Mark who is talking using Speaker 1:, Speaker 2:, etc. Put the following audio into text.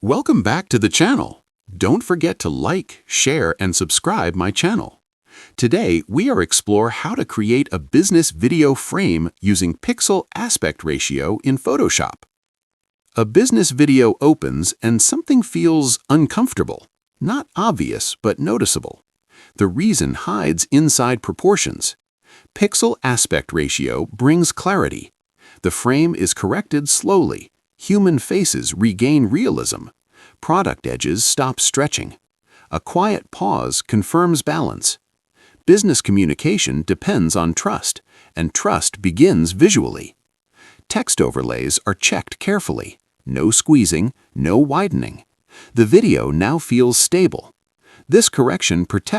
Speaker 1: Welcome back to the channel. Don't forget to like, share, and subscribe my channel. Today, we are explore how to create a business video frame using pixel aspect ratio in Photoshop. A business video opens and something feels uncomfortable, not obvious but noticeable. The reason hides inside proportions. Pixel aspect ratio brings clarity. The frame is corrected slowly. Human faces regain realism. Product edges stop stretching. A quiet pause confirms balance. Business communication depends on trust, and trust begins visually. Text overlays are checked carefully. No squeezing, no widening. The video now feels stable. This correction protects